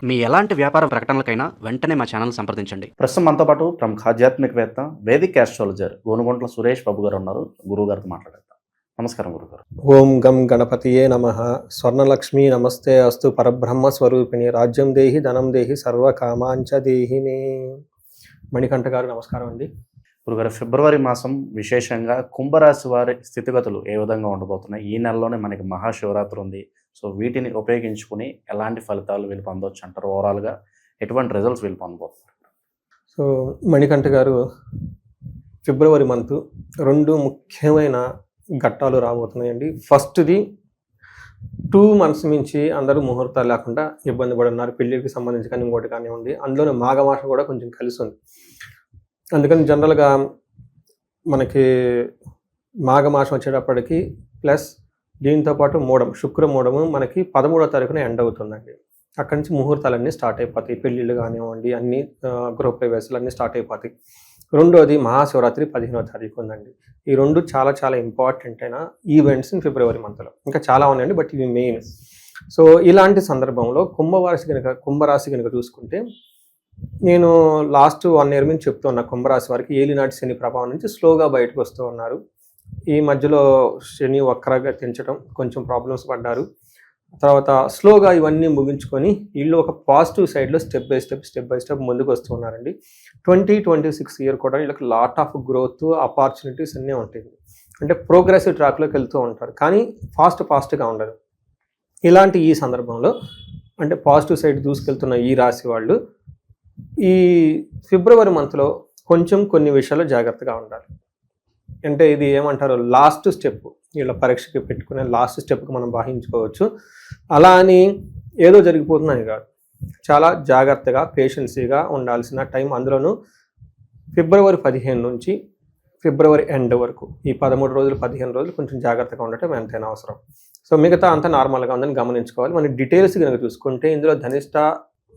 మీ ఎలాంటి వ్యాపార ప్రకటనలకైనా వెంటనే మా ఛానల్ సంప్రదించండి. ప్రస్తుతం మనతో పాటు ప్రముఖ ఆధ్యాత్మికవేత్త, వేదిక్ ఆస్ట్రాలజర్ గోనుగుంట్ల సురేష్ బాబు గారు ఉన్నారు. గురువు గారితో మాట్లాడేద్దాం. నమస్కారం గురుగారు. ఓం గం గణపతియే నమః. స్వర్ణలక్ష్మీ నమస్తే అస్తు. పరబ్రహ్మ స్వరూపిణి. రాజ్యం దేహి ధనం దేహి సర్వకామాంచ దేహి మే. మణికంఠ గారు నమస్కారం అండి. గురుగారు, ఫిబ్రవరి మాసం విశేషంగా కుంభరాశి వారి స్థితిగతులు ఏ విధంగా ఉండబోతున్నాయి? ఈ నెలలోనే మనకి మహాశివరాత్రి ఉంది. సో వీటిని ఉపయోగించుకుని ఎలాంటి ఫలితాలు వీళ్ళు పొందవచ్చు అంటారు? ఓవరాల్గా ఎటువంటి రిజల్ట్స్ వీళ్ళు పొందబోతున్నారు? సో మణికంఠ గారు, ఫిబ్రవరి మంత్ 2 ముఖ్యమైన ఘట్టాలు రాబోతున్నాయండి. ఫస్ట్ది 2 months నుంచి అందరూ ముహూర్తాలు లేకుండా ఇబ్బంది పడున్నారు. పెళ్ళికి సంబంధించి కానీ ఇంకోటి కానివ్వండి. అందులోనే మాఘమాస కూడా కొంచెం కలిసి ఉంది. అందుకని జనరల్గా మనకి మాఘమాసం వచ్చేటప్పటికి ప్లస్ దీంతోపాటు మూడం, శుక్రమూడము మనకి 13వ తారీఖున ఎండ్ అవుతుందండి. అక్కడి నుంచి ముహూర్తాలన్నీ స్టార్ట్ అయిపోతాయి. పెళ్ళిళ్ళు కానివ్వండి, అన్ని గృహప్రవేశాలు అన్నీ స్టార్ట్ అయిపోతాయి. రెండోది మహాశివరాత్రి 15వ తారీఖు ఉందండి. ఈ 2 చాలా చాలా ఇంపార్టెంట్ అయిన ఈవెంట్స్ ఇన్ ఫిబ్రవరి మంత్లో. ఇంకా చాలా ఉన్నాయండి, బట్ ఇవి మెయిన్. సో ఇలాంటి సందర్భంలో కుంభరాశి కనుక చూసుకుంటే, నేను లాస్ట్ 1 year నుంచి చెప్తూ ఉన్నా, కుంభరాశి వారికి ఏలినాటి శని ప్రభావం నుంచి స్లోగా బయటకు వస్తూ ఉన్నారు. ఈ మధ్యలో శని వక్రగా తెంచడం, కొంచెం ప్రాబ్లమ్స్ పడ్డారు. తర్వాత స్లోగా ఇవన్నీ ముగించుకొని వీళ్ళు ఒక పాజిటివ్ సైడ్లో స్టెప్ బై స్టెప్ ముందుకు వస్తూ ఉన్నారండి. 2026 year కూడా వీళ్ళకి లాట్ ఆఫ్ గ్రోత్, ఆపర్చునిటీస్ అన్నీ ఉంటాయి. అంటే ప్రోగ్రెసివ్ ట్రాక్లోకి వెళ్తూ ఉంటారు, కానీ ఫాస్ట్గా ఉండరు. ఇలాంటి ఈ సందర్భంలో అంటే పాజిటివ్ సైడ్ దూసుకెళ్తున్న ఈ రాశి వాళ్ళు ఈ ఫిబ్రవరి మంత్లో కొంచెం కొన్ని విషయాలు జాగ్రత్తగా ఉండాలి. అంటే ఇది ఏమంటారు, లాస్ట్ స్టెప్, వీళ్ళ పరీక్షకి పెట్టుకునే లాస్ట్ స్టెప్కి మనం భావించుకోవచ్చు. అలా అని ఏదో జరిగిపోతుందని కాదు, చాలా జాగ్రత్తగా పేషెన్సీగా ఉండాల్సిన టైం. అందులోనూ ఫిబ్రవరి 15 నుంచి ఫిబ్రవరి ఎండ్ వరకు ఈ 13 రోజులు 15 రోజులు కొంచెం జాగ్రత్తగా ఉండటం ఎంతైనా అవసరం. సో మిగతా అంతా నార్మల్గా ఉందని గమనించుకోవాలి. మన డీటెయిల్స్ కనుక చూసుకుంటే ఇందులో ధనిష్ట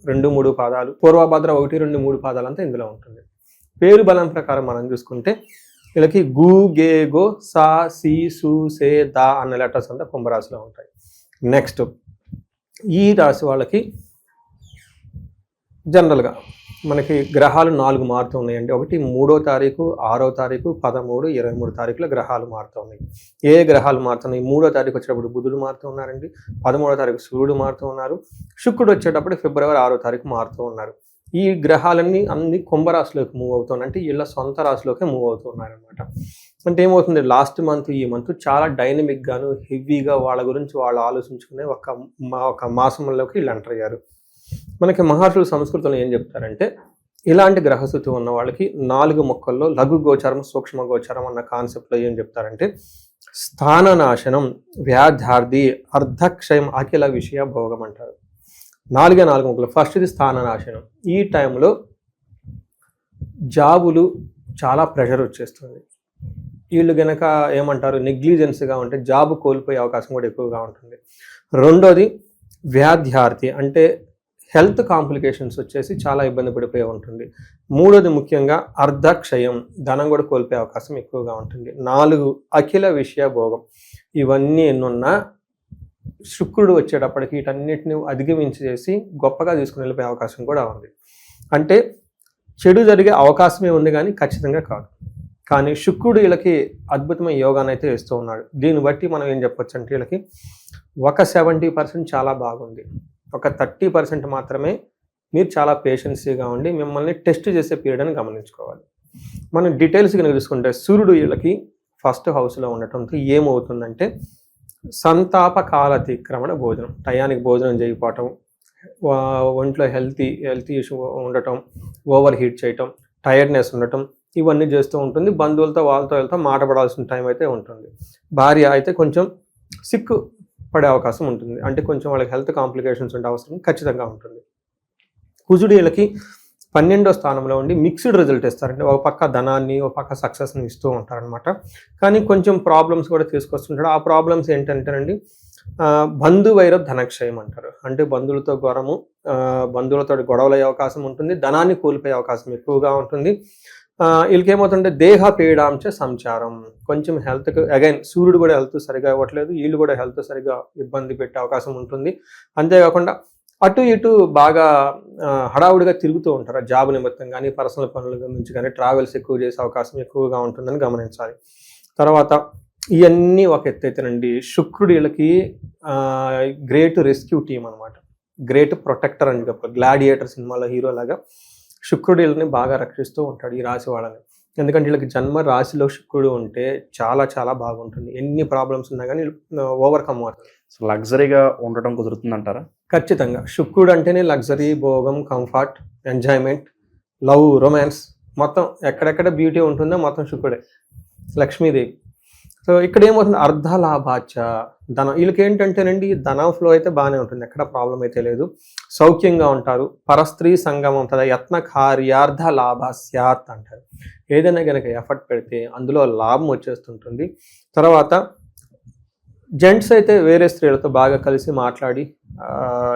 2-3 పాదాలు, పూర్వభద్ర 1-2-3 పాదాలు అంతా ఇందులో ఉంటుంది. పేరు బలం ప్రకారం మనం చూసుకుంటే వీళ్ళకి గు, గే, గో, సా, సి, సు, సే, దా అన్న లెటర్స్ అంతా కుంభరాశిలో ఉంటాయి. నెక్స్ట్ ఈ రాశి వాళ్ళకి జనరల్గా మనకి గ్రహాలు 4 మారుతూ ఉన్నాయండి. ఒకటి 3వ తారీఖు, 6వ తారీఖు, 13, 23 తారీఖుల గ్రహాలు మారుతూ ఉన్నాయి. ఏ గ్రహాలు మారుతున్నాయి? 3వ తారీఖు వచ్చేటప్పుడు బుధుడు మారుతూ ఉన్నారండి. 13వ తారీఖు సూర్యుడు మారుతూ ఉన్నారు. శుక్రుడు వచ్చేటప్పుడు ఫిబ్రవరి 6వ తారీఖు మారుతూ ఉన్నారు. ఈ గ్రహాలన్నీ అన్ని కుంభరాశిలోకి మూవ్ అవుతున్నాయి. అంటే వీళ్ళ సొంత రాశిలోకి మూవ్ అవుతున్నారు అనమాట. అంటే ఏమవుతుంది, లాస్ట్ మంత్ ఈ మంత్ చాలా డైనమిక్గాను హెవీగా వాళ్ళ గురించి వాళ్ళు ఆలోచించుకునే ఒక మాసంలోకి వీళ్ళు ఎంటర్ అయ్యారు. మనకి మహర్షులు సంస్కృతంలో ఏం చెప్తారంటే, ఇలాంటి గ్రహస్థితి ఉన్న వాళ్ళకి 4 ముక్కల్లో లఘు గోచారం, సూక్ష్మ గోచారం అన్న కాన్సెప్ట్లో ఏం చెప్తారంటే, స్థాననాశనం, వ్యాధ్యార్థి, అర్ధక్షయం, అఖిల విషయ భోగం అంటారు. 4 ముక్కలు. ఫస్ట్ది స్థాననాశనం. ఈ టైంలో జాబులు చాలా ప్రెషర్ వచ్చేస్తుంది. వీళ్ళు గనక ఏమంటారు, నెగ్లిజెన్స్గా ఉంటే జాబ్ కోల్పోయే అవకాశం కూడా ఎక్కువగా ఉంటుంది. రెండోది వ్యాధ్యార్థి, అంటే హెల్త్ కాంప్లికేషన్స్ వచ్చేసి చాలా ఇబ్బంది పడిపోయి ఉంటుంది. మూడోది ముఖ్యంగా అర్ధక్షయం, ధనం కూడా కోల్పోయే అవకాశం ఎక్కువగా ఉంటుంది. 4 అఖిల విషయ భోగం. ఇవన్నీ ఎన్నున్నా శుక్రుడు వచ్చేటప్పటికి వీటన్నిటిని అధిగమించి చేసి గొప్పగా తీసుకుని వెళ్ళిపోయే అవకాశం కూడా ఉంది. అంటే చెడు జరిగే అవకాశమే ఉంది, కానీ ఖచ్చితంగా కాదు. కానీ శుక్రుడు వీళ్ళకి అద్భుతమైన యోగాన్ని అయితే ఇస్తూ ఉన్నాడు. దీన్ని బట్టి మనం ఏం చెప్పొచ్చు అంటే, వీళ్ళకి ఒక 70% చాలా బాగుంది, ఒక 30% మాత్రమే మీరు చాలా పేషెన్సీగా ఉండి మిమ్మల్ని టెస్ట్ చేసే పీరియడ్ అని గమనించుకోవాలి. మనం డీటెయిల్స్ కనుక చూసుకుంటే, సూర్యుడు వీళ్ళకి ఫస్ట్ హౌస్లో ఉండటంతో ఏమవుతుందంటే, సంతాప కాలతిక్రమణ భోజనం, టయానికి భోజనం చేయకపోవటం, ఒంట్లో హెల్తీ ఇష్యూ ఉండటం, ఓవర్ హీట్ చేయటం, టైర్డ్నెస్ ఉండటం, ఇవన్నీ చేస్తూ ఉంటుంది. బంధువులతో వాళ్ళతో వెళ్తా మాట్లాడాల్సిన టైం అయితే ఉంటుంది. భార్య అయితే కొంచెం సిక్ పడే అవకాశం ఉంటుంది. అంటే కొంచెం వాళ్ళకి హెల్త్ కాంప్లికేషన్స్ ఉండే అవసరం ఖచ్చితంగా ఉంటుంది. కుజుడు వీళ్ళకి 12వ స్థానంలో ఉండి మిక్స్డ్ రిజల్ట్ ఇస్తారంటే, ఒక పక్క ధనాన్ని, ఒక పక్క సక్సెస్ని ఇస్తూ ఉంటారనమాట. కానీ కొంచెం ప్రాబ్లమ్స్ కూడా తీసుకొస్తుంటాడు. ఆ ప్రాబ్లమ్స్ ఏంటంటేనండి, బంధువైర ధనక్షయం అంటారు. అంటే బంధువులతో బంధువులతో గొడవలు అయ్యే అవకాశం ఉంటుంది. ధనాన్ని కోల్పోయే అవకాశం ఎక్కువగా ఉంటుంది. వీళ్ళకి ఏమవుతుంటే దేహ పీడాంశ సంచారం, కొంచెం హెల్త్కి అగైన్ సూర్యుడు కూడా హెల్త్ సరిగా ఇవ్వట్లేదు, వీళ్ళు కూడా హెల్త్ సరిగా ఇబ్బంది పెట్టే అవకాశం ఉంటుంది. అంతేకాకుండా అటు ఇటు బాగా హడావుడిగా తిరుగుతూ ఉంటారు. జాబ్ నిమిత్తం కానీ, పర్సనల్ పనుల గురించి కానీ ట్రావెల్స్ ఎక్కువ చేసే అవకాశం ఎక్కువగా ఉంటుందని గమనించాలి. తర్వాత ఇవన్నీ ఒక ఎత్తైతేనండి, శుక్రుడు వీళ్ళకి గ్రేట్ రెస్క్యూ టీమ్ అనమాట, గ్రేట్ ప్రొటెక్టర్ అని చెప్పారు. గ్లాడియేటర్ సినిమాలో హీరో లాగా శుక్రుడు వీళ్ళని బాగా రక్షిస్తూ ఉంటాడు ఈ రాశి వాళ్ళని. ఎందుకంటే వీళ్ళకి జన్మ రాశిలో శుక్రుడు ఉంటే చాలా చాలా బాగుంటుంది. ఎన్ని ప్రాబ్లమ్స్ ఉన్నా కానీ ఓవర్కమ్ అవుతుంది. సో లగ్జరీగా ఉండటం కుదురుతుందంటారా? ఖచ్చితంగా. శుక్రుడు అంటేనే లగ్జరీ, భోగం, కంఫర్ట్, ఎంజాయ్మెంట్, లవ్, రొమాన్స్, మొత్తం ఎక్కడెక్కడ బ్యూటీ ఉంటుందో మొత్తం శుక్రుడే, లక్ష్మీదేవి. సో ఇక్కడ ఏమవుతుంది, అర్ధలాభాచ ధనం. వీళ్ళకి ఏంటంటేనండి ధనం ఫ్లో అయితే బాగానే ఉంటుంది, ఎక్కడ ప్రాబ్లం అయితే లేదు, సౌఖ్యంగా ఉంటారు. పరస్త్రీ సంగమం తద యత్న కార్యార్థ లాభ స్యాత్ అంటారు. ఏదైనా కనుక ఎఫర్ట్ పెడితే అందులో లాభం వచ్చేస్తుంటుంది. తర్వాత జెంట్స్ అయితే వేరే స్త్రీలతో బాగా కలిసి మాట్లాడి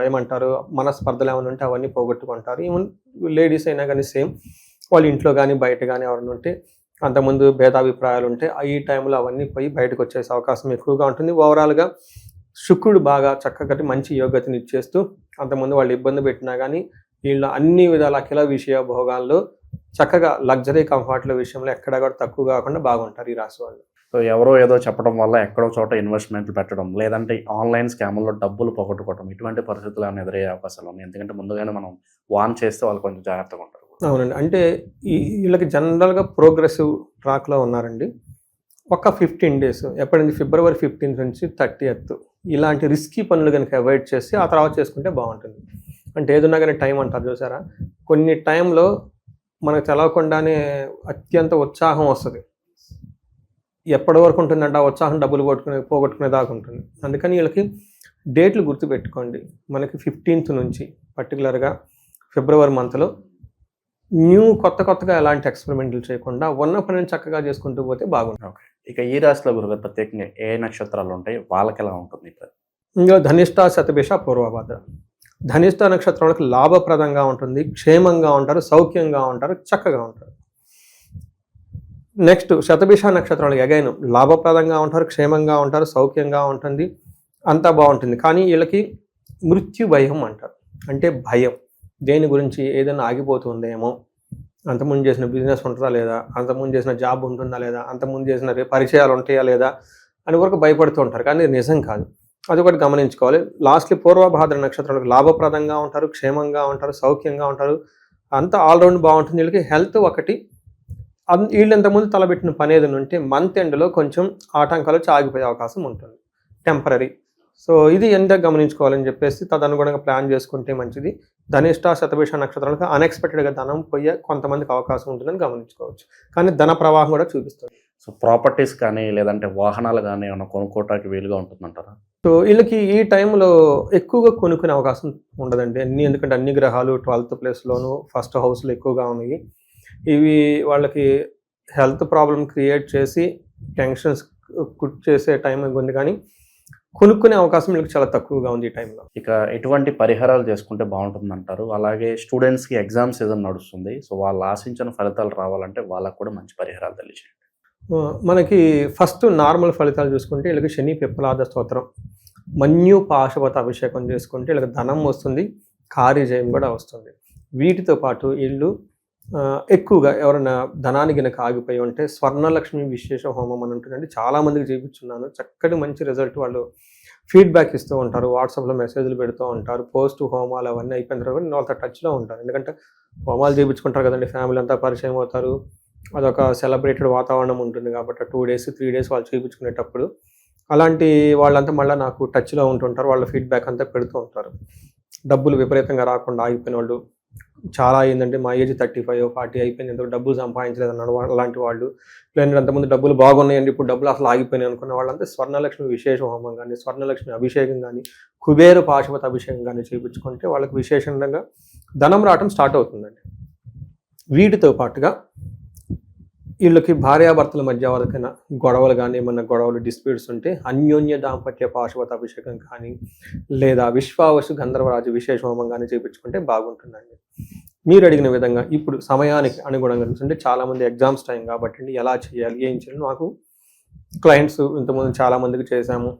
ఏమంటారు మనస్పర్ధలు ఏమైనా ఉంటే అవన్నీ పోగొట్టుకుంటారు. ఈవెన్ లేడీస్ అయినా కానీ సేమ్, వాళ్ళు ఇంట్లో కానీ బయట కానీ ఎవరైనా ఉంటే అంతకుముందు భేదాభిప్రాయాలు ఉంటే ఈ టైంలో అవన్నీ పోయి బయటకు వచ్చేసే అవకాశం ఎక్కువగా ఉంటుంది. ఓవరాల్గా శుక్రుడు బాగా చక్కగా మంచి యోగ్యతని ఇచ్చేస్తూ అంతకుముందు వాళ్ళు ఇబ్బంది పెట్టినా కానీ వీళ్ళు అన్ని విధాల అఖిల విషయ భోగాల్లో చక్కగా లగ్జరీ కంఫర్ట్ల విషయంలో ఎక్కడ కూడా తక్కువ కాకుండా బాగుంటారు ఈ రాశి వాళ్ళు. సో ఎవరో ఏదో చెప్పడం వల్ల ఎక్కడో చోట ఇన్వెస్ట్మెంట్లు పెట్టడం, లేదంటే ఆన్లైన్ స్కామ్లో డబ్బులు పోగొట్టుకోవడం, ఇటువంటి పరిస్థితులు ఏమైనా ఎదురయ్యే అవకాశాలు ఉన్నాయి. ఎందుకంటే ముందుగానే మనం వార్న్ చేస్తే వాళ్ళు కొంచెం జాగ్రత్తగా ఉంటారు. అవునండి. అంటే వీళ్ళకి జనరల్గా ప్రోగ్రెసివ్ ట్రాక్లో ఉన్నారండి. ఒక 15 days, ఎప్పటి నుంచి ఫిబ్రవరి 15 నుంచి 30th ఇలాంటి రిస్కీ పనులు కనుక అవాయిడ్ చేసి ఆ తర్వాత చేసుకుంటే బాగుంటుంది. అంటే ఏదన్నా కానీ టైం అంటారు చూసారా, కొన్ని టైంలో మనకు తెలవకుండానే అత్యంత ఉత్సాహం వస్తుంది. ఎప్పటి వరకు ఉంటుందంటే ఆ ఉత్సాహం డబ్బులు పోగొట్టుకునే దాకా ఉంటుంది. అందుకని వీళ్ళకి డేట్లు గుర్తుపెట్టుకోండి. మనకి 15th నుంచి పర్టికులర్గా ఫిబ్రవరి మంత్లో కొత్తగా ఎలాంటి ఎక్స్పెరిమెంట్లు చేయకుండా ఉన్న పనిని చక్కగా చేసుకుంటూ పోతే బాగుంటుంది. ఓకే. ఇక ఈ రాశిలో గురుగారు ప్రత్యేకంగా ఏ నక్షత్రాలు ఉంటాయి, వాళ్ళకి ఎలా ఉంటుంది? ఇంకా ధనిష్ట, శతభిష, పూర్వభద్ర. ధనిష్ట నక్షత్రాలకు లాభప్రదంగా ఉంటుంది, క్షేమంగా ఉంటారు, సౌఖ్యంగా ఉంటారు, చక్కగా ఉంటారు. నెక్స్ట్ శతభిష నక్షత్రాలకు అగైన్ లాభప్రదంగా ఉంటారు, క్షేమంగా ఉంటారు, సౌఖ్యంగా ఉంటుంది, అంతా బాగుంటుంది. కానీ వీళ్ళకి మృత్యు భయం అంటారు. అంటే భయం, దేని గురించి ఏదైనా ఆగిపోతుందేమో, అంతకుముందు చేసిన బిజినెస్ ఉంటుందా లేదా, అంతకుముందు చేసిన జాబ్ ఉంటుందా లేదా, అంతకుముందు చేసిన పరిచయాలు ఉంటాయా లేదా అని వరకు భయపడుతూ ఉంటారు. కానీ నిజం కాదు, అది ఒకటి గమనించుకోవాలి. లాస్ట్లీ పూర్వభాద్ర నక్షత్రాలకు లాభప్రదంగా ఉంటారు, క్షేమంగా ఉంటారు, సౌఖ్యంగా ఉంటారు, అంతా ఆల్రౌండ్ బాగుంటుంది. వీళ్ళకి హెల్త్ ఒకటి, వీళ్ళు ఇంతకుముందు తలబెట్టిన పని ఏదైనా ఉంటే మంత్ ఎండ్లో కొంచెం ఆటంకాలు వచ్చి ఆగిపోయే అవకాశం ఉంటుంది, టెంపరీ. సో ఇది ఎంత గమనించుకోవాలని చెప్పేసి తదనుగుణంగా ప్లాన్ చేసుకుంటే మంచిది. ధనిష్ట, శతభిష నక్షత్రాలకు అన్ఎక్స్పెక్టెడ్గా ధనం పోయే కొంతమందికి అవకాశం ఉంటుందని గమనించుకోవచ్చు. కానీ ధన ప్రవాహం కూడా చూపిస్తుంది. సో ప్రాపర్టీస్ కానీ లేదంటే వాహనాలు కానీ ఏమైనా కొనుక్కోవటానికి వీలుగా ఉంటుందంటారా? సో వీళ్ళకి ఈ టైంలో ఎక్కువగా కొనుక్కునే అవకాశం ఉండదండి. ఎందుకంటే అన్ని గ్రహాలు 12th ప్లేస్లోను ఫస్ట్ హౌస్లో ఎక్కువగా ఉన్నాయి. ఇవి వాళ్ళకి హెల్త్ ప్రాబ్లం క్రియేట్ చేసి టెన్షన్స్ చేసే టైం ఉంది, కానీ కొనుక్కునే అవకాశం వీళ్ళకి చాలా తక్కువగా ఉంది ఈ టైంలో. ఇక ఎటువంటి పరిహారాలు చేసుకుంటే బాగుంటుంది అంటారు? అలాగే స్టూడెంట్స్కి ఎగ్జామ్ సీజన్ నడుస్తుంది, సో వాళ్ళు ఆశించిన ఫలితాలు రావాలంటే వాళ్ళకు కూడా మంచి పరిహారాలు తెలియజేయండి. మనకి ఫస్ట్ నార్మల్ ఫలితాలు చూసుకుంటే వీళ్ళకి శని పిప్పలాద స్తోత్రం, మన్యు పాశుపత అభిషేకం చేసుకుంటే వీళ్ళకి ధనం వస్తుంది, కార్యజయం కూడా వస్తుంది. వీటితో పాటు వీళ్ళు ఎక్కువగా ఎవరైనా ధనానికి గనక ఆగిపోయి ఉంటే స్వర్ణలక్ష్మి విశేష హోమం అని ఉంటుందండి. చాలామందికి చేయించున్నాను, చక్కటి మంచి రిజల్ట్. వాళ్ళు ఫీడ్బ్యాక్ ఇస్తూ ఉంటారు, వాట్సాప్లో మెసేజ్లు పెడుతూ ఉంటారు. పోస్ట్ హోమాలు అవన్నీ అయిపోయిన తర్వాత నేను వాళ్ళతో టచ్లో ఉంటాను. ఎందుకంటే హోమాలు చేయించుకుంటారు కదండి, ఫ్యామిలీ అంతా పరిచయం అవుతారు, అదొక సెలబ్రేటెడ్ వాతావరణం ఉంటుంది కాబట్టి 2 days 3 days వాళ్ళు చేయించుకునేటప్పుడు అలాంటి వాళ్ళంతా మళ్ళీ నాకు టచ్లో ఉంటుంటారు, వాళ్ళ ఫీడ్బ్యాక్ అంతా పెడుతూ ఉంటారు. డబ్బులు విపరీతంగా రాకుండా ఆగిపోయిన వాళ్ళు చాలా అయిందంటే, మా ఏజ్ 35 40 అయిపోయింది, ఎందుకు డబ్బులు సంపాదించలేదు అన్నాడు అలాంటి వాళ్ళు. లేదంటే అంతకుముందు డబ్బులు బాగున్నాయండి, ఇప్పుడు డబ్బులు అసలు ఆగిపోయినాయి అనుకున్న వాళ్ళంతా స్వర్ణలక్ష్మి విశేష హోమం కానీ, స్వర్ణలక్ష్మి అభిషేకం కానీ, కుబేర పాశుపత అభిషేకం కానీ చేయించుకుంటే వాళ్ళకి విశేషంగా ధనం రావటం స్టార్ట్ అవుతుందండి. వీటితో పాటుగా వీళ్ళకి భార్యాభర్తల మధ్య ఎవరికైనా గొడవలు కానీ ఏమన్నా గొడవలు డిస్ప్యూట్స్ ఉంటే అన్యోన్య దాంపత్య పాశుపత అభిషేకం కానీ లేదా విశ్వావసు గంధర్వరాజు విశేష హోమం కానీ చేయించుకుంటే బాగుంటుందండి. మీరు అడిగిన విధంగా ఇప్పుడు సమయానికి అనుగుణంగా చూస్తుంటే చాలామంది ఎగ్జామ్స్ టైం కాబట్టి ఎలా చేయాలి, ఏం చేయాలి, మాకు క్లయింట్స్ ఇంతకుముందు చాలామందికి చేశాము,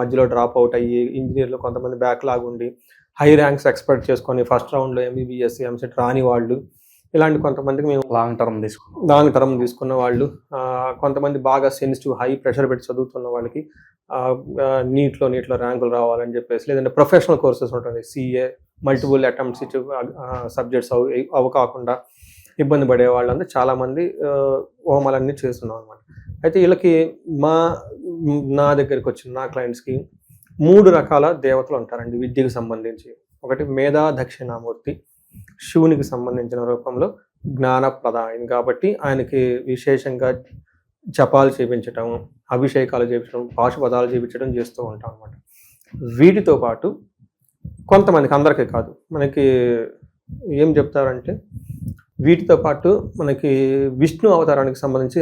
మధ్యలో డ్రాప్ అవుట్ అయ్యి ఇంజనీర్లు కొంతమంది బ్యాక్లాగ్ ఉండి హై ర్యాంక్స్ ఎక్స్పెక్ట్ చేసుకొని ఫస్ట్ రౌండ్లో ఎంబీబీఎస్ ఎంసెట్ రాని వాళ్ళు, ఇలాంటి కొంతమందికి మేము లాంగ్ టర్మ్ తీసుకున్నాం. లాంగ్ టర్మ్ తీసుకున్న వాళ్ళు, కొంతమంది బాగా సెన్సిటివ్ హై ప్రెషర్ పెట్టి చదువుతున్న వాళ్ళకి నీట్లో ర్యాంకులు రావాలని చెప్పేసి, లేదంటే ప్రొఫెషనల్ కోర్సెస్ ఉంటుంది, సిఏ మల్టిపుల్ అటెంప్ట్స్ ఇచ్చి సబ్జెక్ట్స్ అవి కాకుండా ఇబ్బంది పడే వాళ్ళంతా చాలామంది హోమాలన్నీ చేస్తున్నాం అనమాట. అయితే వీళ్ళకి నా దగ్గరికి వచ్చిన నా క్లయింట్స్కి 3 రకాల దేవతలు ఉంటారండి విద్యకు సంబంధించి. ఒకటి మేధా దక్షిణామూర్తి, శివునికి సంబంధించిన రూపంలో జ్ఞానప్రదాయని కాబట్టి ఆయనకి విశేషంగా జపాలు చేయించటం, అభిషేకాలు చేయించడం, పాశుపదాలు చేయించడం చేస్తూ ఉంటాం అనమాట. వీటితో పాటు కొంతమందికి, అందరికీ కాదు, మనకి ఏం చెప్తారంటే వీటితో పాటు మనకి విష్ణు అవతారానికి సంబంధించి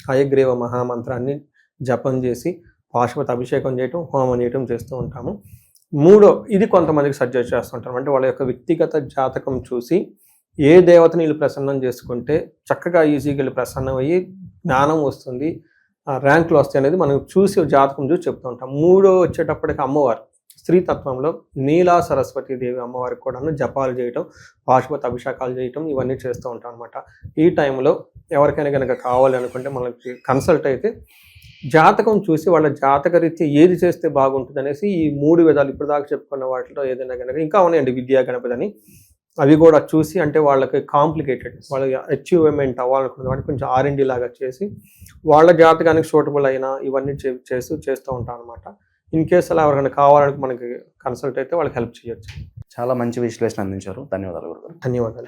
హయగ్రీవ మహామంత్రాన్ని జపం చేసి పాశుపత అభిషేకం చేయటం, హోమం చేయటం చేస్తూ ఉంటాము. ఇది కొంతమందికి సజెస్ట్ చేస్తుంటాం. అంటే వాళ్ళ యొక్క వ్యక్తిగత జాతకం చూసి ఏ దేవతని వీళ్ళు ప్రసన్నం చేసుకుంటే చక్కగా ఈజీగా వీళ్ళు ప్రసన్నం అయ్యి జ్ఞానం వస్తుంది, ర్యాంకులు వస్తాయి అనేది మనం చూసి జాతకం చూసి చెప్తూ ఉంటాం. వచ్చేటప్పటికి అమ్మవారు స్త్రీతత్వంలో నీలా సరస్వతి దేవి అమ్మవారికి కూడా జపాలు చేయటం, పాశుపత అభిషేకాలు చేయటం ఇవన్నీ చేస్తూ ఉంటాం అనమాట. ఈ టైంలో ఎవరికైనా కనుక కావాలి అనుకుంటే మనకి కన్సల్ట్ అయితే జాతకం చూసి వాళ్ళ జాతక రీత్యా ఏది చేస్తే బాగుంటుంది అనేసి ఈ 3 విధాలు ఇప్పుడు దాకా చెప్పుకున్న వాటిలో ఏదైనా కనుక ఇంకా ఉన్నాయండి విద్యా గణపతి అని, అవి కూడా చూసి అంటే వాళ్ళకి కాంప్లికేటెడ్ వాళ్ళకి అచీవ్మెంట్ అవ్వాలనుకున్న వాటికి కొంచెం R&D లాగా చేసి వాళ్ళ జాతకానికి సూటబుల్ అయినా ఇవన్నీ చేస్తూ ఉంటాం అనమాట. ఇన్ కేసు అలా ఎవరికైనా కావాలని మనకి కన్సల్ట్ అయితే వాళ్ళకి హెల్ప్ చేయొచ్చు. చాలా మంచి విశ్లేషణ అందించారు. ధన్యవాదాలు గురుగారు. ధన్యవాదాలు.